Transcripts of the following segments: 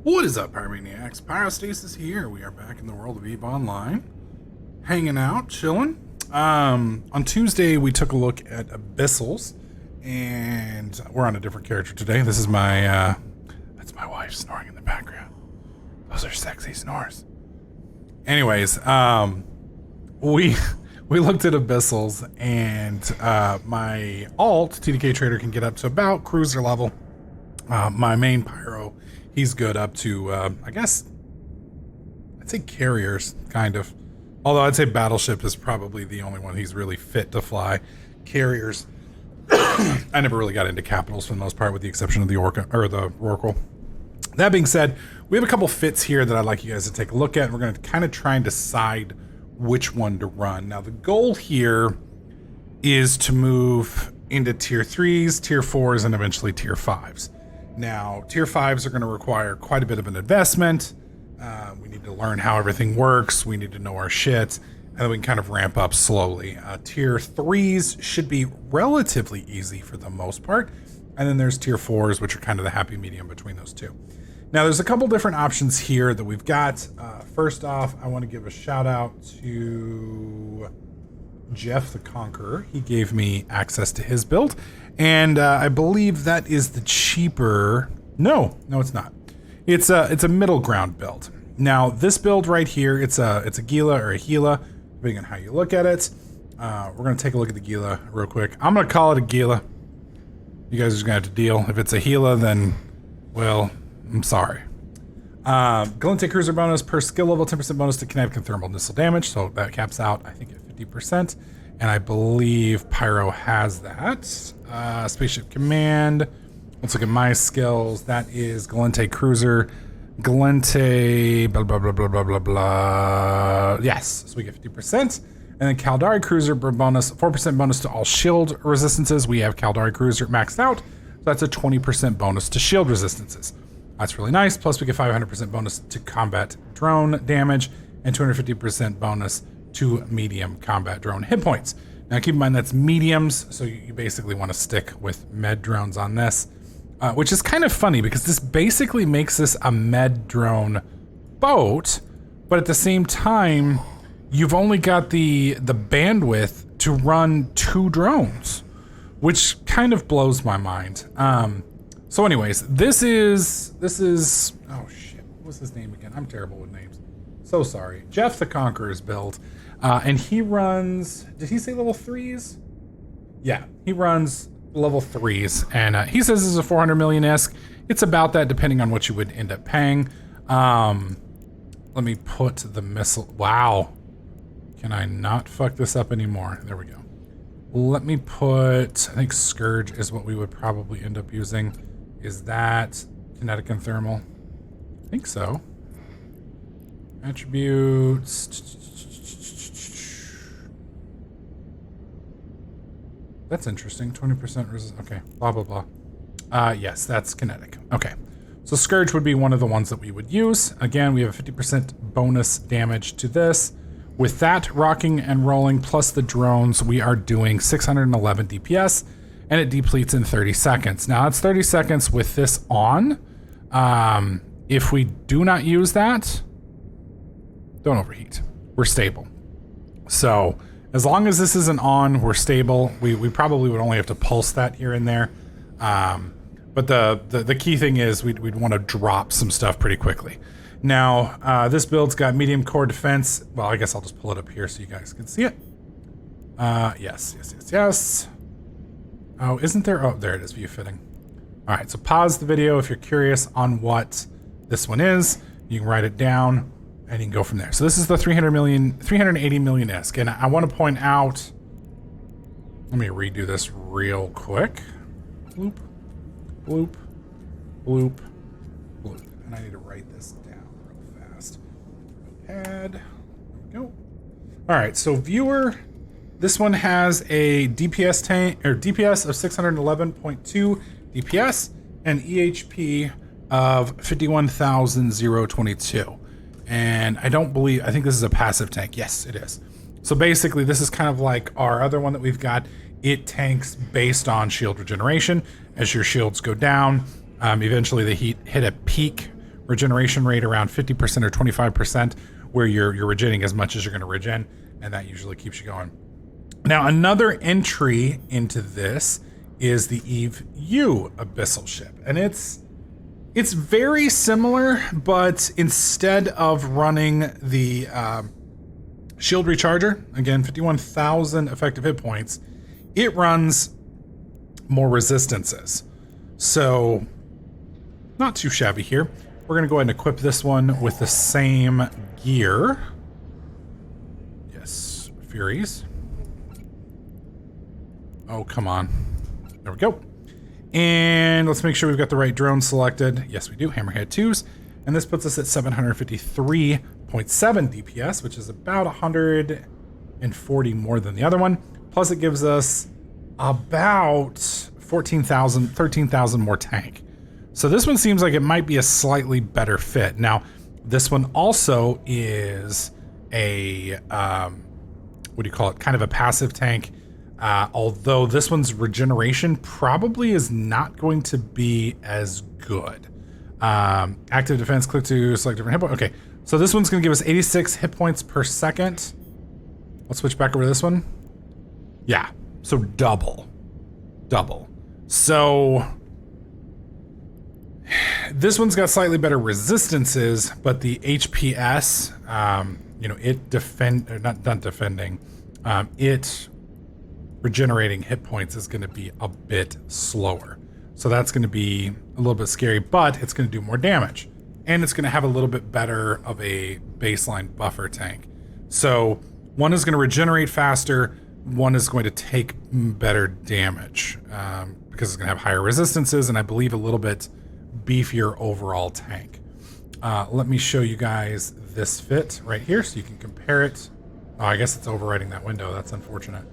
What is up, Pyromaniacs? Pyrostasis here. We are back in the world of EVE Online. Hanging out, chilling. On Tuesday, we took a look at Abyssals, and we're on a different character today. This is my, that's my wife snoring in the background. Those are sexy snores. Anyways, we looked at Abyssals, and my alt, TDK Trader, can get up to about cruiser level. My main Pyro, he's good up to, I guess, I'd say carriers, kind of. Although I'd say battleship is probably the only one he's really fit to fly. Carriers, I never really got into capitals for the most part, with the exception of the Orca, or the Rorqual. That being said, we have a couple fits here that I'd like you guys to take a look at, and we're going to kind of try and decide which one to run. Now, the goal here is to move into tier 3s, tier 4s, and eventually tier 5s. Now, tier 5s are going to require quite a bit of an investment. We need to learn how everything works. We need to know our shit, and then we can kind of ramp up slowly. Tier 3s should be relatively easy for the most part, and then there's tier 4s, which are kind of the happy medium between those two. Now, there's a couple different options here that we've got. First off, I want to give a shout out to Jeff the Conqueror. He gave me access to his build, and I believe that is the cheaper. No, it's not. It's a middle ground build. Now, this build right here, it's a Gila or a Gila, depending on how you look at it. We're gonna take a look at the Gila real quick. I'm gonna call it a Gila. You guys are just gonna have to deal. If it's a Gila, then, well, I'm sorry. Galente Cruiser bonus per skill level, 10% bonus to kinetic and thermal missile damage. So that caps out, I think, at 50%. And I believe Pyro has that. Spaceship Command. Let's look at my skills. That is Galente Cruiser. Galente, blah, blah, blah, blah, blah, blah, blah. Yes, so we get 50%. And then Caldari Cruiser bonus, 4% bonus to all shield resistances. We have Caldari Cruiser maxed out. So that's a 20% bonus to shield resistances. That's really nice. Plus we get 500% bonus to combat drone damage and 250% bonus to medium combat drone hit points. Now keep in mind that's mediums, so you basically want to stick with med drones on this, which is kind of funny because this basically makes this a med drone boat, but at the same time, you've only got the bandwidth to run 2 drones, which kind of blows my mind. So anyways, this is, oh shit, what was his name again? I'm terrible with names. So sorry. Jeff the Conqueror's build. And he runs, did he say level 3s? Yeah, he runs level 3s. And he says this is a 400 million-esque. It's about that depending on what you would end up paying. Let me put the missile, wow. Can I not fuck this up anymore? There we go. Let me put, I think Scourge is what we would probably end up using. Is that kinetic and thermal? I think so. Attributes. That's interesting. 20% resist. Okay. Blah, blah, blah. Yes, that's kinetic. Okay. So Scourge would be one of the ones that we would use. Again, we have a 50% bonus damage to this. With that rocking and rolling plus the drones, we are doing 611 DPS, and it depletes in 30 seconds. Now, it's 30 seconds with this on. If we do not use that, don't overheat. We're stable. So as long as this isn't on, we're stable. We probably would only have to pulse that here and there. But the key thing is we'd want to drop some stuff pretty quickly. Now, this build's got medium core defense. Well, I guess I'll just pull it up here so you guys can see it. Yes. Oh, isn't there? Oh, there it is, view fitting. All right, so pause the video if you're curious on what this one is. You can write it down and you can go from there. So this is the 380 million-esque. And I want to point out, let me redo this real quick. Bloop, bloop, bloop, bloop. And I need to write this down real fast. Notepad, there we go. All right, so viewer, this one has a DPS tank, or DPS of 611.2 DPS and EHP of 51,022. And I think this is a passive tank. Yes, it is. So basically this is kind of like our other one that we've got. It tanks based on shield regeneration. As your shields go down, eventually they hit a peak regeneration rate around 50% or 25%, where you're regenerating as much as you're going to regen, and that usually keeps you going. Now, another entry into this is the Eve U Abyssal ship, and it's very similar, but instead of running the shield recharger, again 51,000 effective hit points, it runs more resistances. So not too shabby here. We're gonna go ahead and equip this one with the same gear. Yes, Furies. Oh, come on. There we go. And let's make sure we've got the right drone selected. Yes, we do. Hammerhead 2s. And this puts us at 753.7 DPS, which is about 140 more than the other one. Plus it gives us about 13,000 more tank. So this one seems like it might be a slightly better fit. Now, this one also is a, what do you call it? Kind of a passive tank. Although this one's regeneration probably is not going to be as good. Active defense, click to select different hit point. Okay, so this one's going to give us 86 hit points per second. Let's switch back over to this one. Yeah, so double. So this one's got slightly better resistances, but the HPS, you know, it regenerating hit points is going to be a bit slower. So that's going to be a little bit scary, but it's going to do more damage. And it's going to have a little bit better of a baseline buffer tank. So one is going to regenerate faster, one is going to take better damage because it's going to have higher resistances and I believe a little bit beefier overall tank. Let me show you guys this fit right here so you can compare it. Oh, I guess it's overriding that window. That's unfortunate.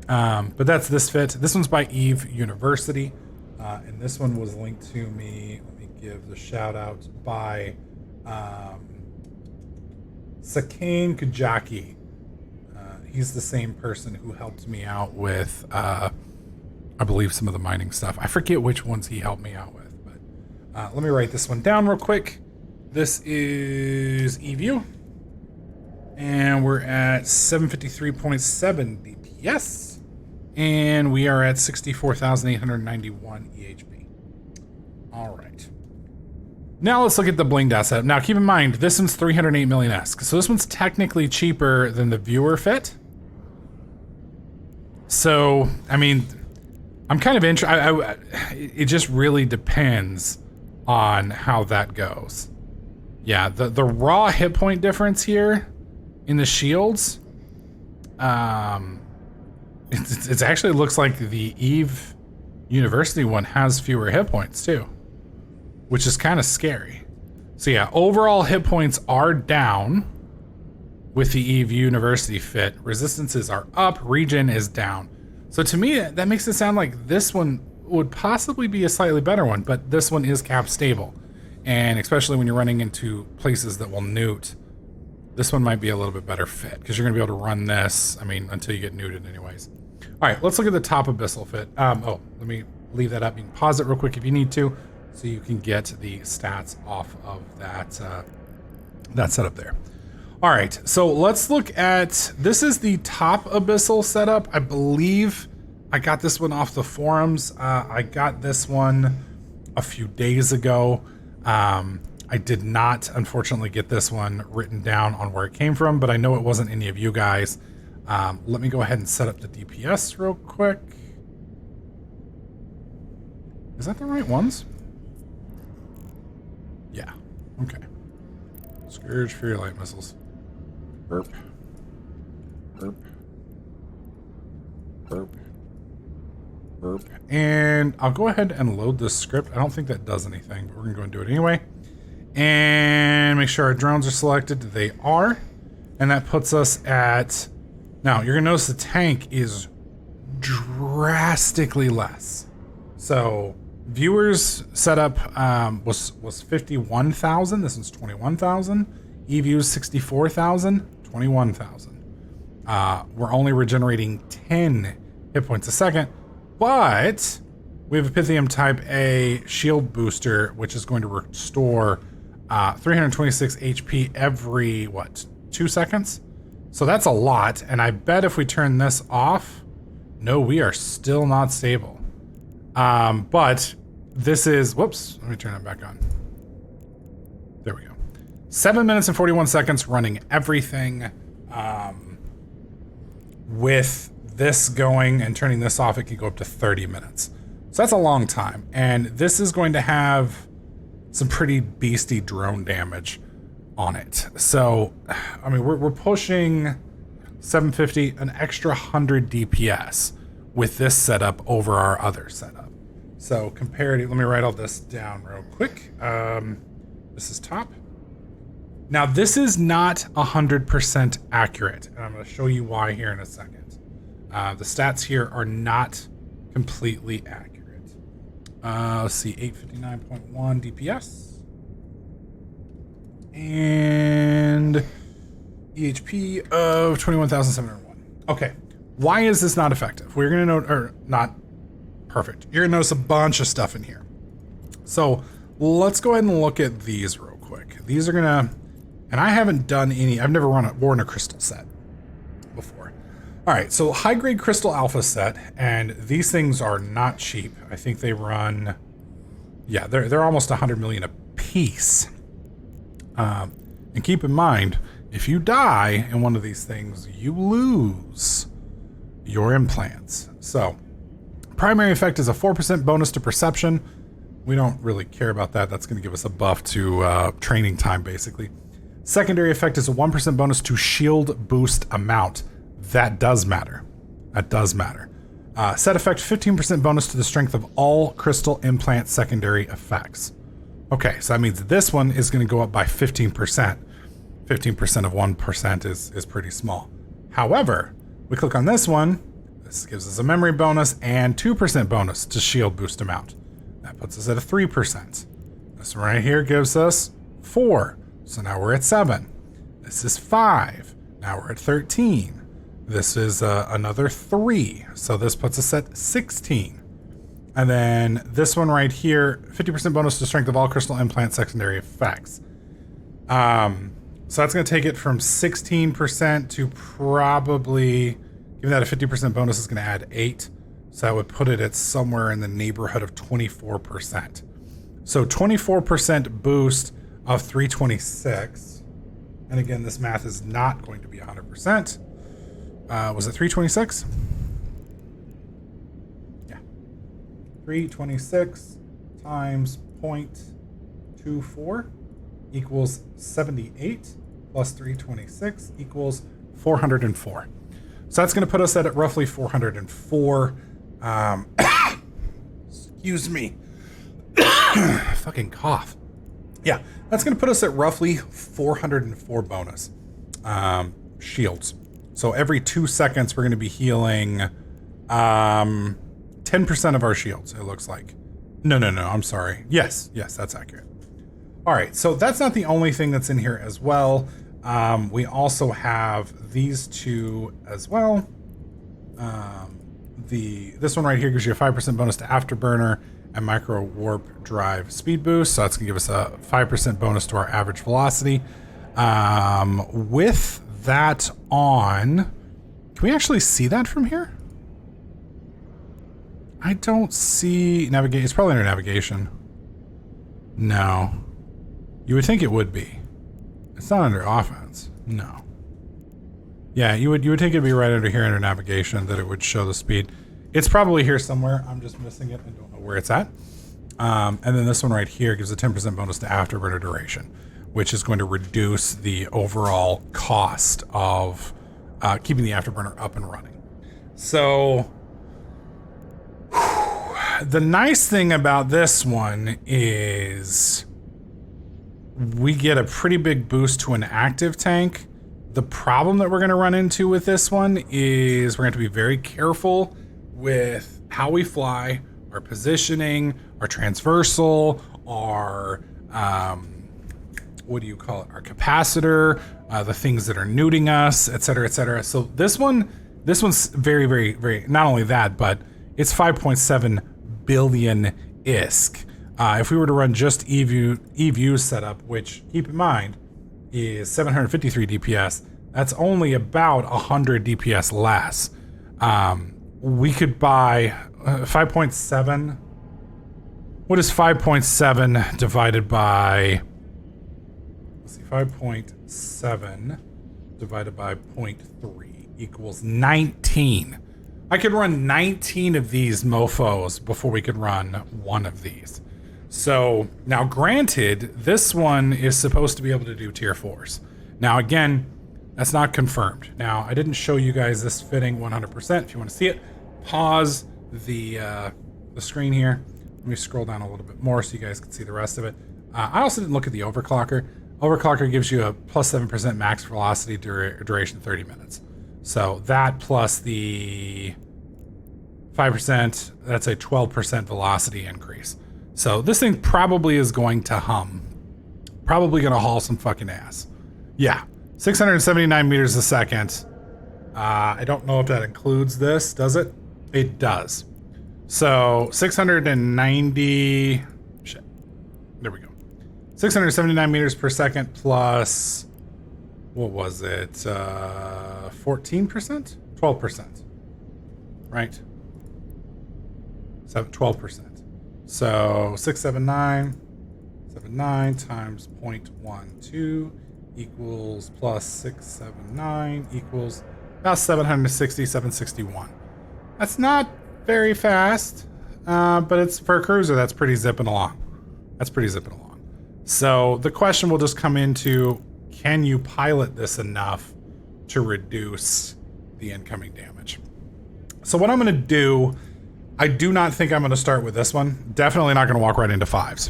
But that's this fit. This one's by Eve University. And this one was linked to me. Let me give the shout out by Sakane Kajaki. He's the same person who helped me out with, I believe, some of the mining stuff. I forget which ones he helped me out with. But let me write this one down real quick. This is EVU. And we're at 753.7 DPS. And we are at 64,891 EHP. All right. Now let's look at the blinged asset. Now keep in mind, this one's 308 million ESC. So this one's technically cheaper than the viewer fit. So, I mean, I'm kind of interested. It just really depends on how that goes. Yeah, the raw hit point difference here in the shields, it actually looks like the Eve University one has fewer hit points too, which is kind of scary. So yeah, overall hit points are down with the Eve University fit. Resistances are up, regen is down. So to me, that makes it sound like this one would possibly be a slightly better one, but this one is cap stable. And especially when you're running into places that will newt, this one might be a little bit better fit because you're gonna be able to run this, I mean, until you get newted anyways. All right, let's look at the top Abyssal fit. Oh, let me leave that up. You can pause it real quick if you need to, so you can get the stats off of that, that setup there. All right, so let's look at, this is the top Abyssal setup. I believe I got this one off the forums. I got this one a few days ago. I did not, unfortunately, get this one written down on where it came from, but I know it wasn't any of you guys. Let me go ahead and set up the DPS real quick. Is that the right ones? Yeah, okay. Scourge, Fury Light Missiles. Burp. Burp. Burp. Burp. And I'll go ahead and load this script. I don't think that does anything, but we're gonna go and do it anyway. And make sure our drones are selected. They are. And that puts us at, now you're gonna notice the tank is drastically less. So viewers setup was 51,000. This one's 21,000. E-views 64,000, 21,000. We're only regenerating 10 hit points a second, but we have a Pythium type A shield booster, which is going to restore 326 HP every, what, 2 seconds? So that's a lot, and I bet if we turn this off, no, we are still not stable. But this is, whoops, let me turn it back on. There we go. 7 minutes and 41 seconds running everything. With this going and turning this off, it can go up to 30 minutes. So that's a long time. And this is going to have some pretty beastie drone damage on it. So, I mean, we're pushing 750, an extra 100 DPS with this setup over our other setup. So comparative, let me write all this down real quick. This is top. Now this is not 100% accurate, and I'm going to show you why here in a second. The stats here are not completely accurate. Let's see, 859.1 DPS. And EHP of 21,701. Okay, why is this not effective? We're going to note, or not perfect. You're going to notice a bunch of stuff in here. So let's go ahead and look at these real quick. These are going to, and I haven't done any, I've never worn a crystal set before. All right, so high grade crystal alpha set, and these things are not cheap. I think they run, yeah, they're almost 100 million a piece. And keep in mind, if you die in one of these things, you lose your implants. So primary effect is a 4% bonus to perception. We don't really care about that. That's going to give us a buff to training time, basically. Secondary effect is a 1% bonus to shield boost amount. That does matter. That does matter. Set effect, 15% bonus to the strength of all crystal implant secondary effects. Okay, so that means this one is going to go up by 15%. 15% of 1% is pretty small. However, we click on this one. This gives us a memory bonus and 2% bonus to shield boost amount. That puts us at a 3%. This one right here gives us 4. So now we're at 7. This is 5. Now we're at 13. This is another 3. So this puts us at 16. And then this one right here, 50% bonus to strength of all crystal implant secondary effects. So that's going to take it from 16% to probably, given that a 50% bonus is going to add 8. So that would put it at somewhere in the neighborhood of 24%. So 24% boost of 326. And again, this math is not going to be 100%. Was it 326? Yeah. 326 times 0.24 equals 78 plus 326 equals 404. So that's going to put us at roughly 404. Excuse me. Fucking cough. Yeah, that's going to put us at roughly 404 bonus shields. So every 2 seconds, we're going to be healing 10% of our shields, it looks like. No, I'm sorry. Yes, that's accurate. All right, so that's not the only thing that's in here as well. We also have these two as well. This one right here gives you a 5% bonus to Afterburner and Micro Warp Drive Speed Boost. So that's gonna give us a 5% bonus to our average velocity. With that on, can we actually see that from here? I don't see navigate. It's probably under navigation. No. You would think it would be. It's not under offense. No. Yeah, you would think it'd be right under here under navigation that it would show the speed. It's probably here somewhere. I'm just missing it. I don't know where it's at. And then this one right here gives a 10% bonus to Afterburner duration, which is going to reduce the overall cost of keeping the Afterburner up and running. So the nice thing about this one is we get a pretty big boost to an active tank. The problem that we're going to run into with this one is we're going to be very careful with how we fly, our positioning, our transversal, our what do you call it? Our capacitor, the things that are nuding us, et cetera, et cetera. So this one's very, very, very, not only that, but it's 5.7 billion ISK. If we were to run just eView setup, which keep in mind is 753 DPS, that's only about 100 DPS less. We could buy 5.7. What is 5.7 divided by? Let's see, 5.7 divided by 0.3 equals 19. I could run 19 of these mofos before we could run one of these. So now granted, this one is supposed to be able to do tier 4s. Now again, that's not confirmed. Now I didn't show you guys this fitting 100%. If you want to see it, pause the screen here. Let me scroll down a little bit more so you guys can see the rest of it. I also didn't look at the overclocker. Overclocker gives you a plus 7% max velocity duration 30 minutes. So that plus the 5%, that's a 12% velocity increase. So this thing probably is going to hum. Probably going to haul some fucking ass. Yeah, 679 meters a second. I don't know if that includes this, does it? It does. So 690, shit, there we go. 679 meters per second plus, what was it? 14%? 12%, right? 12%. So 679 times 0.12 equals plus 679 equals about 760, 761. That's not very fast, but it's for a cruiser. That's pretty zipping along. So the question will just come into, can you pilot this enough to reduce the incoming damage? So what I'm going to do, I do not think I'm going to start with this one. Definitely not going to walk right into 5s.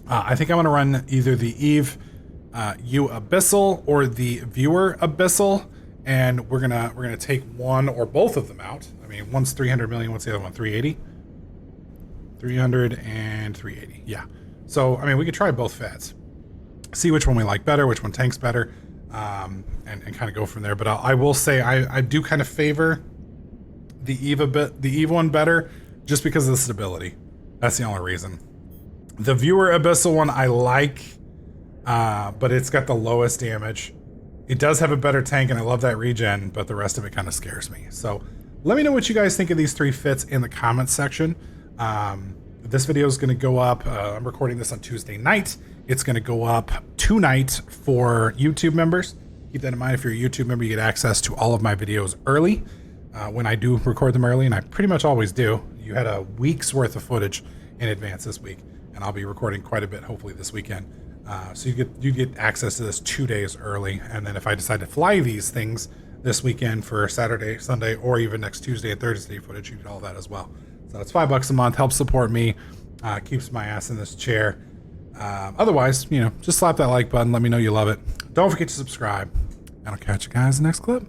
I think I'm going to run either the Eve U Abyssal or the Viewer Abyssal, and we're gonna take one or both of them out. I mean, one's 300 million, what's the other one? 380? 300 and 380, yeah. So, I mean, we could try both fads. See which one we like better, which one tanks better, and kind of go from there. But I will say I do kind of favor the Eve one better just because of the stability. That's the only reason. The Viewer Abyssal one I like, but it's got the lowest damage. It does have a better tank, and I love that regen, but the rest of it kind of scares me. So let me know what you guys think of these 3 fits in the comments section. This video is going to go up. I'm recording this on Tuesday night. It's going to go up tonight for YouTube members. Keep that in mind. If you're a YouTube member, you get access to all of my videos early when I do record them early, and I pretty much always do. You had a week's worth of footage in advance this week, and I'll be recording quite a bit hopefully this weekend. So you get access to this 2 days early, and then if I decide to fly these things this weekend for Saturday, Sunday, or even next Tuesday and Thursday footage, you get all that as well. So it's $5 a month, helps support me, keeps my ass in this chair. Otherwise, just slap that like button, let me know you love it. Don't forget to subscribe, and I'll catch you guys in the next clip.